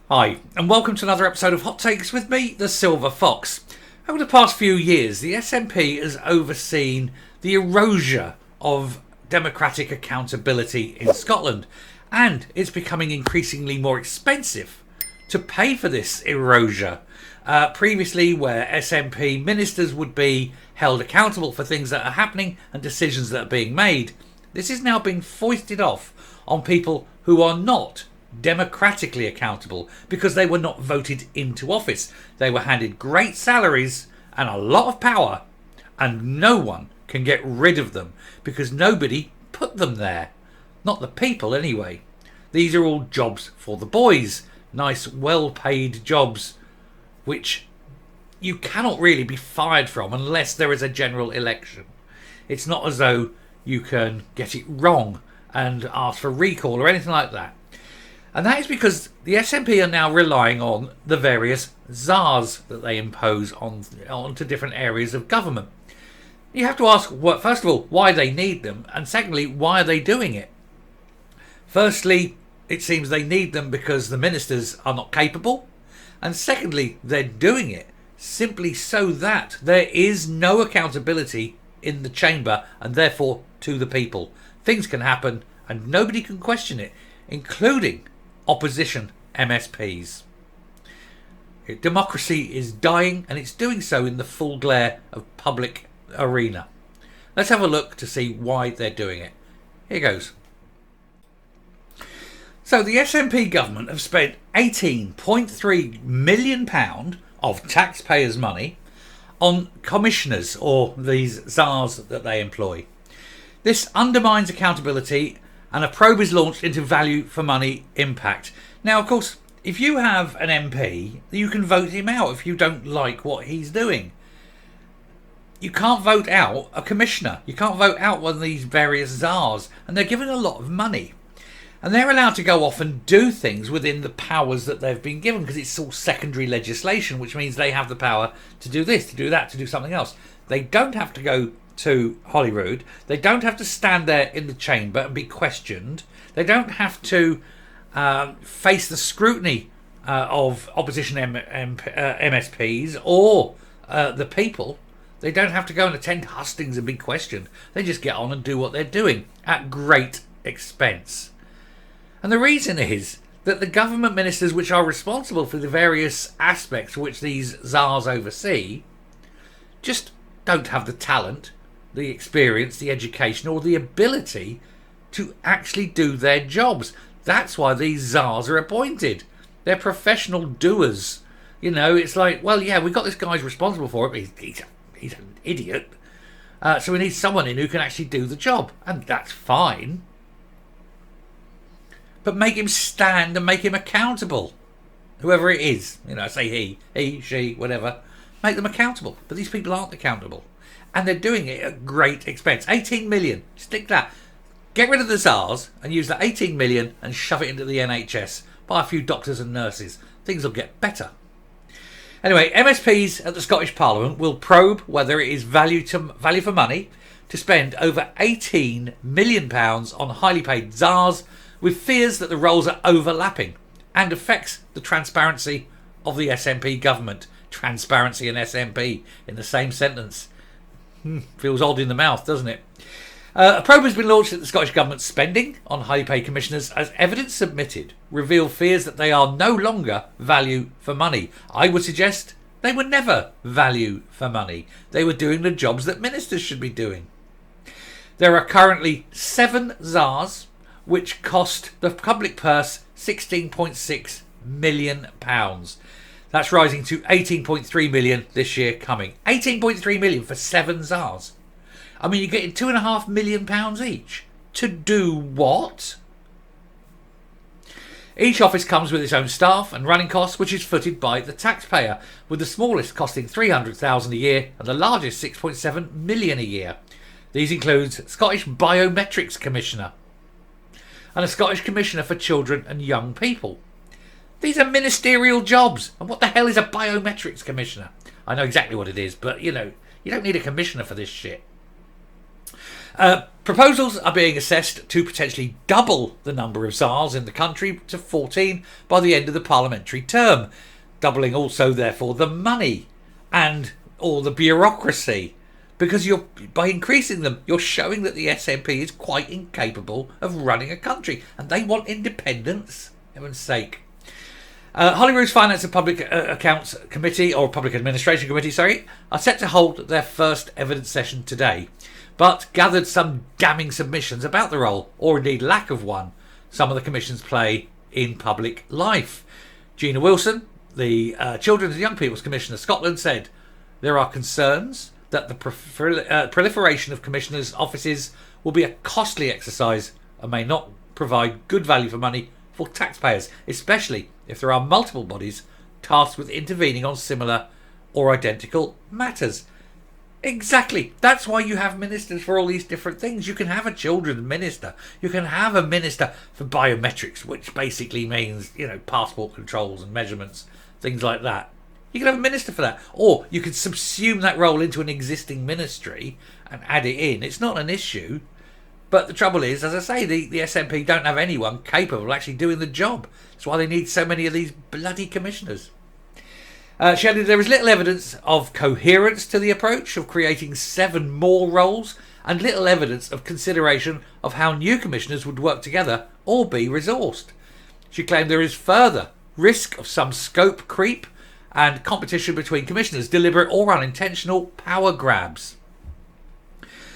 Hi, and welcome to another episode of Hot Takes with me, the Silver Fox. Over the past few years, the SNP has overseen the erosion of democratic accountability in Scotland, and it's becoming increasingly more expensive to pay for this erosion. Previously, where SNP ministers would be held accountable for things that are happening and decisions that are being made, this is now being foisted off on people who are not democratically accountable because they were not voted into office. They were handed great salaries and a lot of power, and no one can get rid of them because nobody put them there. Not the people, anyway. These are all jobs for the boys. Nice, well-paid jobs which you cannot really be fired from unless there is a general election. It's not as though you can get it wrong and ask for recall or anything like that. And that is because the SNP are now relying on the various czars that they impose onto different areas of government. You have to ask, first of all, why they need them, and secondly, why are they doing it? Firstly, it seems they need them because the ministers are not capable, and secondly, they're doing it simply so that there is no accountability in the chamber and therefore to the people. Things can happen and nobody can question it, including opposition MSPs. Democracy is dying, and it's doing so in the full glare of public arena. Let's have a look to see why they're doing it. Here goes. So the SNP government have spent £18.3 million of taxpayers' money on commissioners, or these czars that they employ. This undermines accountability, and a probe is launched into value for money impact. Now, of course, if you have an MP, you can vote him out if you don't like what he's doing. You can't vote out a commissioner. You can't vote out one of these various czars, and they're given a lot of money. And they're allowed to go off and do things within the powers that they've been given, because it's all secondary legislation, which means they have the power to do this, to do that, to do something else. They don't have to go to Holyrood. They don't have to stand there in the chamber and be questioned. They don't have to face the scrutiny of opposition MSPs or the people. They don't have to go and attend hustings and be questioned. They just get on and do what they're doing at great expense. And the reason is that the government ministers which are responsible for the various aspects which these czars oversee just don't have the talent, the experience, the education, or the ability to actually do their jobs. That's why these czars are appointed. They're professional doers. You know, it's like, well, yeah, we've got this guy's responsible for it, but he's an idiot. So we need someone in who can actually do the job. And that's fine. But make him stand and make him accountable. Whoever it is. You know, say he, she, whatever. Make them accountable. But these people aren't accountable. And they're doing it at great expense. 18 million. Stick that. Get rid of the czars and use that 18 million and shove it into the NHS. Buy a few doctors and nurses. Things will get better. Anyway, MSPs at the Scottish Parliament will probe whether it is value for money to spend over £18 million on highly paid czars, with fears that the roles are overlapping and affects the transparency of the SNP government. Transparency and SNP in the same sentence. Feels odd in the mouth, doesn't it? A probe has been launched at the Scottish Government's spending on highly paid commissioners, as evidence submitted reveal fears that they are no longer value for money. I would suggest they were never value for money. They were doing the jobs that ministers should be doing. There are currently 7 czars, which cost the public purse £16.6 million. That's rising to 18.3 million this year coming. 18.3 million for 7 czars. I mean, you're getting £2.5 million each. To do what? Each office comes with its own staff and running costs, which is footed by the taxpayer, with the smallest costing £300,000 a year and the largest £6.7 million a year. These include Scottish Biometrics Commissioner and a Scottish Commissioner for Children and Young People. These are ministerial jobs. And what the hell is a Biometrics Commissioner? I know exactly what it is, but, you know, you don't need a commissioner for this shit. Proposals are being assessed to potentially double the number of SARs in the country to 14 by the end of the parliamentary term, doubling also, therefore, the money and all the bureaucracy. Because by increasing them, you're showing that the SNP is quite incapable of running a country, and they want independence. For heaven's sake. Holyrood's Finance and Public Accounts Committee, or Public Administration Committee, are set to hold their first evidence session today, but gathered some damning submissions about the role, or indeed lack of one, some of the Commission's play in public life. Gina Wilson, the Children and Young People's Commissioner Scotland, said there are concerns that the proliferation of commissioners' offices will be a costly exercise and may not provide good value for money for taxpayers, especially if there are multiple bodies tasked with intervening on similar or identical matters. Exactly. That's why you have ministers for all these different things. You can have a children's minister. You can have a minister for biometrics, which basically means, passport controls and measurements, things like that. You can have a minister for that. Or you can subsume that role into an existing ministry and add it in. It's not an issue. But the trouble is, as I say, the SNP don't have anyone capable of actually doing the job. That's why they need so many of these bloody commissioners. She added there is little evidence of coherence to the approach of creating 7 more roles, and little evidence of consideration of how new commissioners would work together or be resourced. She claimed there is further risk of some scope creep and competition between commissioners, deliberate or unintentional power grabs.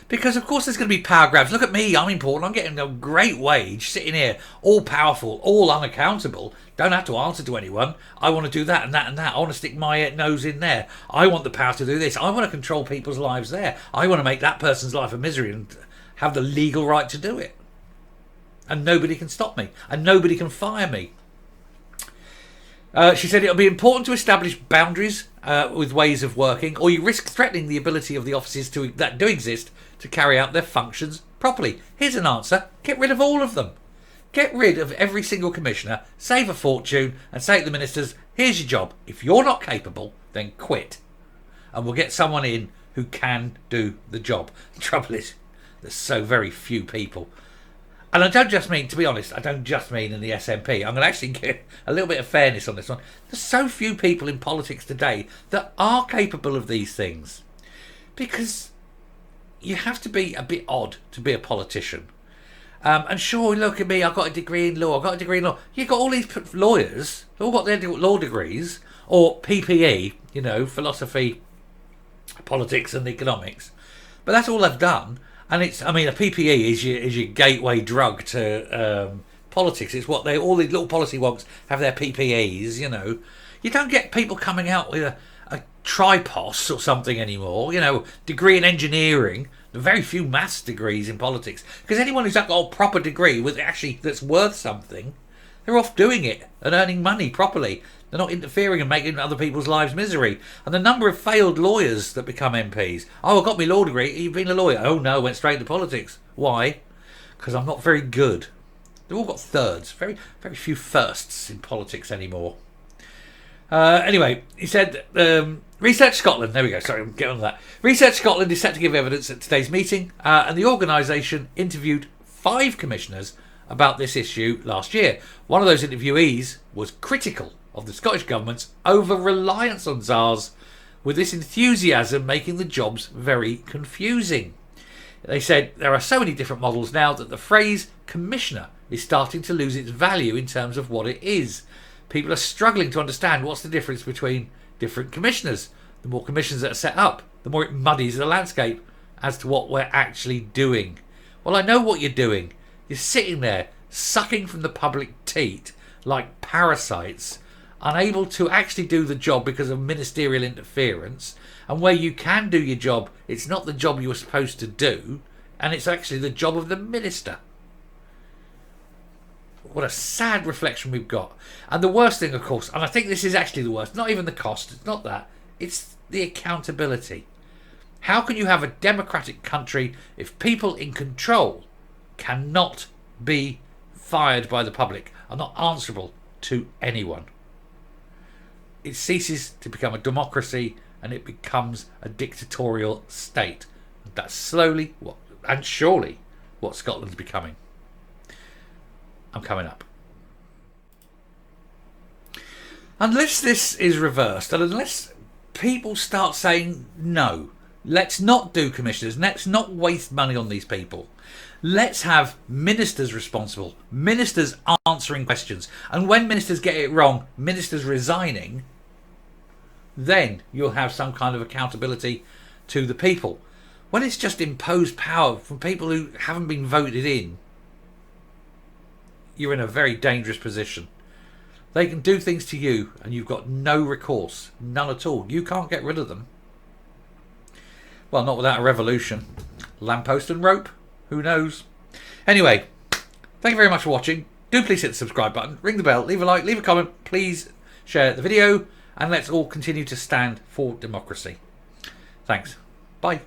Because, of course, there's going to be power grabs. Look at me, I'm important. I'm getting a great wage, sitting here, all powerful, all unaccountable. Don't have to answer to anyone. I want to do that and that and that. I want to stick my nose in there. I want the power to do this. I want to control people's lives there. I want to make that person's life a misery and have the legal right to do it. And nobody can stop me. And nobody can fire me. She said it'll be important to establish boundaries with ways of working, or you risk threatening the ability of the offices that do exist to carry out their functions properly. Here's an answer. Get rid of all of them. Get rid of every single commissioner, save a fortune, and say to the ministers, here's your job. If you're not capable, then quit. And we'll get someone in who can do the job. The trouble is, there's so very few people. And I don't just mean, to be honest, I don't just mean in the SNP. I'm going to actually get a little bit of fairness on this one. There's so few people in politics today that are capable of these things. Because you have to be a bit odd to be a politician. And sure, look at me, I've got a degree in law, You've got all these lawyers, they've all got their law degrees, or PPE, philosophy, politics and economics. But that's all they've done. And a PPE is your gateway drug to politics. It's what all these little policy wonks have their PPEs, You don't get people coming out with a tripos or something anymore, degree in engineering. Very few maths degrees in politics. Because anyone who's got a proper degree that's worth something, they're off doing it and earning money properly. They're not interfering and making other people's lives misery. And the number of failed lawyers that become MPs. Oh, I got my law degree. You've been a lawyer. Oh, no, went straight into politics. Why? Because I'm not very good. They've all got thirds. Very, very few firsts in politics anymore. Anyway, he said, Research Scotland, there we go, sorry, I'm getting on to that. Research Scotland is set to give evidence at today's meeting, and the organisation interviewed 5 commissioners about this issue last year. One of those interviewees was critical of the Scottish Government's over-reliance on SARS, with this enthusiasm making the jobs very confusing. They said there are so many different models now that the phrase commissioner is starting to lose its value in terms of what it is. People are struggling to understand what's the difference between different commissioners. The more commissions that are set up, the more it muddies the landscape as to what we're actually doing. Well, I know what you're doing. You're sitting there sucking from the public teat like parasites, unable to actually do the job because of ministerial interference. And where you can do your job, it's not the job you were supposed to do, and it's actually the job of the minister. What a sad reflection we've got. And the worst thing, of course, and I think this is actually the worst, not even the cost, it's not that, it's the accountability. How can you have a democratic country if people in control cannot be fired by the public, are not answerable to anyone? It ceases to become a democracy and it becomes a dictatorial state. That's slowly and surely what Scotland's becoming. I'm coming up. Unless this is reversed, and unless people start saying, no, let's not do commissioners, let's not waste money on these people. Let's have ministers responsible, ministers answering questions. And when ministers get it wrong, ministers resigning, then you'll have some kind of accountability to the people. When it's just imposed power from people who haven't been voted in, you're in a very dangerous position. They can do things to you and you've got no recourse, none at all. You can't get rid of them. Well, not without a revolution. Lamppost and rope, who knows? Anyway, thank you very much for watching. Do please hit the subscribe button, ring the bell, leave a like, leave a comment, please share the video, and let's all continue to stand for democracy. Thanks. Bye.